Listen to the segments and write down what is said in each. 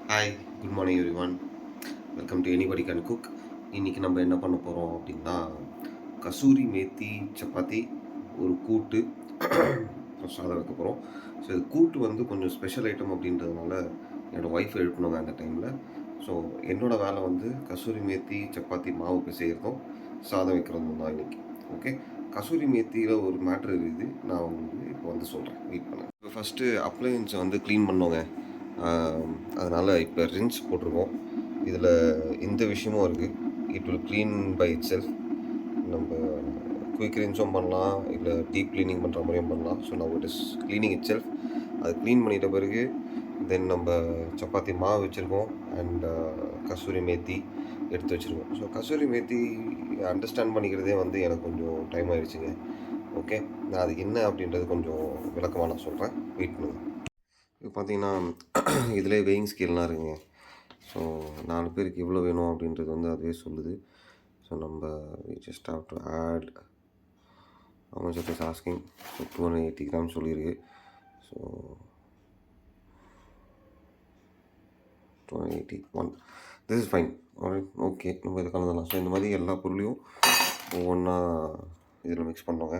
Hi, good morning everyone. Welcome to anybody can cook. இன்றைக்கி நம்ம என்ன பண்ண போகிறோம் அப்படின்னா, கசூரி மேத்தி சப்பாத்தி, ஒரு கூட்டு, அப்புறம் சாதம் வைக்க போகிறோம். ஸோ இது கூட்டு வந்து கொஞ்சம் ஸ்பெஷல் ஐட்டம் அப்படின்றதுனால என்னோடய ஒய்ஃப் எழுப்பணுங்க அந்த டைமில். ஸோ என்னோடய வேலை வந்து கசூரி மேத்தி சப்பாத்தி மாவு பிசைகிறதும் சாதம் வைக்கிறதும் தான் இன்றைக்கி. ஓகே, கசூரி மேத்தியில் ஒரு மேட்ரு இருக்குது, நான் உங்களுக்கு இப்போ வந்து சொல்கிறேன், வெயிட் பண்ணேன். இப்போ ஃபஸ்ட்டு அப்ளையன்ஸை வந்து க்ளீன் பண்ணோங்க. அதனால் இப்போ ரின்ஸ் போட்டிருக்கோம். இதில் இந்த விஷயமும் இருக்குது, it will clean by itself. நம்ம குயிக் ரின்ஸும் பண்ணலாம், இல்லை டீப் க்ளீனிங் பண்ணுற மாதிரியும் பண்ணலாம். So now it is cleaning itself. அது க்ளீன் பண்ணிட்ட பிறகு தென் நம்ம சப்பாத்தி மாவு வச்சுருக்கோம் அண்ட் கசூரி மேத்தி எடுத்து வச்சுருக்கோம். ஸோ கசூரி மேத்தி அண்டர்ஸ்டாண்ட் பண்ணிக்கிறதே வந்து எனக்கு கொஞ்சம் டைம் ஆகிடுச்சுங்க. ஓகே, நான் அது என்ன அப்படின்றது கொஞ்சம் விளக்கமாக நான் சொல்கிறேன், வெயிட் பண்ணுங்கள். இப்போ பார்த்தீங்கன்னா இதிலே வெயிங் ஸ்கேல்லாம் இருக்குங்க. ஸோ 4 பேருக்கு எவ்வளோ வேணும் அப்படின்றது வந்து அதுவே சொல்லுது. ஸோ நம்ம just have to add how much it is asking. So 280 gram சொல்லியிருக்கு. So 281, this is fine. Okay, நம்ம இதை கலந்துடலாம். ஸோ இந்த மாதிரி எல்லா பொருளையும் ஒவ்வொன்றா இதில் மிக்ஸ் பண்ணுவோங்க.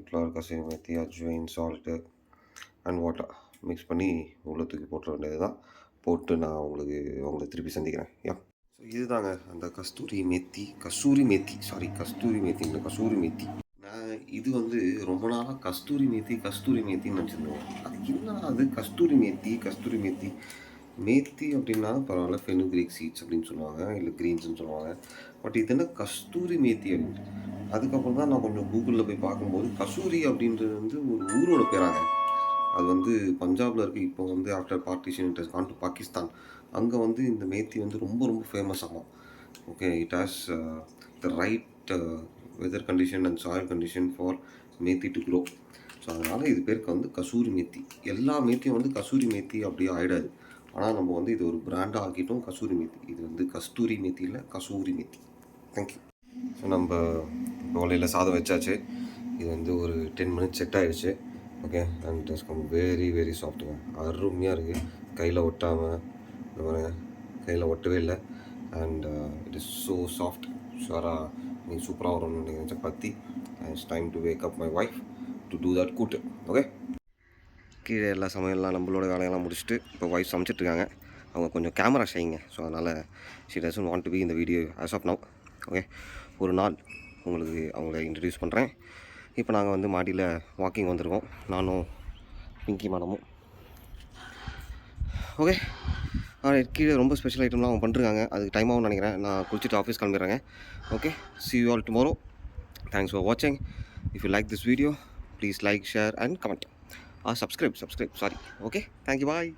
Flower, kasuri methi, ajwain, salt and water mix பண்ணி உள்ள தூக்கி போட்டுற வேண்டியது தான். போட்டு நான் உங்களை திருப்பி சந்திக்கிறேன். ஸோ இதுதாங்க அந்த கஸ்தூரி மேத்தி. நான் இது வந்து ரொம்ப நாளாக கஸ்தூரி மேத்தின்னு நினச்சிருந்தேன். அது என்னடா அது கஸ்தூரி மேத்தி அப்படின்னா பரவாயில்ல, ஃபெனுக்ரீக் சீட்ஸ் அப்படின்னு சொல்லுவாங்க, இல்லை க்ரீன்ஸ்னு சொல்லுவாங்க. பட் இது என்ன கஸ்தூரி மேத்தி அப்படின்னு. அதுக்கப்புறம் தான் நான் கொஞ்சம் கூகுளில் போய் பார்க்கும்போது கசூரி அப்படின்றது வந்து ஒரு ஊரோட பேராங்க. அது வந்து பஞ்சாபில் இருக்குது. இப்போ வந்து after partition it has gone to Pakistan. அங்கே வந்து இந்த மேத்தி வந்து ரொம்ப ரொம்ப ஃபேமஸ் ஆகும். Okay, it has the right weather condition and soil condition for methi to grow. So அதனால் இது பேருக்கு வந்து கசூரி மேத்தி. எல்லா மேத்தியும் வந்து கசூரி மேத்தி அப்படியே ஆகிடாது. ஆனால் நம்ம வந்து இது ஒரு பிராண்டாக ஆக்கிட்டோம், கசூரி மேத்தி. இது வந்து கஸ்தூரி மேத்தி இல்லை, கசூரி மேத்தி. தேங்க்யூ. ஸோ நம்ம இப்போ வலையில் சாதம் வச்சாச்சு. இது வந்து ஒரு 10 மினிட்ஸ் செட் ஆகிடுச்சு. Okay, and it has come very very சாஃப்ட்டுங்க. அருமையாக இருக்குது. கையில் ஒட்டாமல், இந்த மாதிரி கையில் ஒட்டவே இல்லை. And it is so soft. ஷுவராக நீங்கள் சூப்பராக வரும்னு நினைக்கிறேன் சப்பாத்தி. And it's time to wake up my wife to do that கூட்டு. ஓகே, கீழே எல்லா சமையல்லாம் நம்மளோட வேலையெல்லாம் முடிச்சுட்டு இப்போ ஒய்ஃப் சமைச்சிட்ருக்காங்க. அவங்க கொஞ்சம் கேமரா ஷைங்க. ஸோ அதனால் she doesn't want to be இந்த video as of now. Okay, ஒரு நாள் உங்களுக்கு அவங்கள இன்ட்ரடியூஸ் பண்ணுறேன். இப்போ நாங்கள் வந்து மாடியில் வாக்கிங் வந்திருக்கோம், நானும் பிங்கி மேடமும். ஓகே, கீழே ரொம்ப ஸ்பெஷல் ஐட்டம்லாம் அவங்க பண்ணிருக்காங்க. அதுக்கு டைம் ஆகும்னு நினைக்கிறேன். நான் குளிச்சுட்டு ஆஃபீஸ் கிளம்பிடுறேங்க. Okay, see you all tomorrow. Thanks for watching. If you like this video, please like, share and comment. Subscribe. Sorry. Okay, thank you. Bye.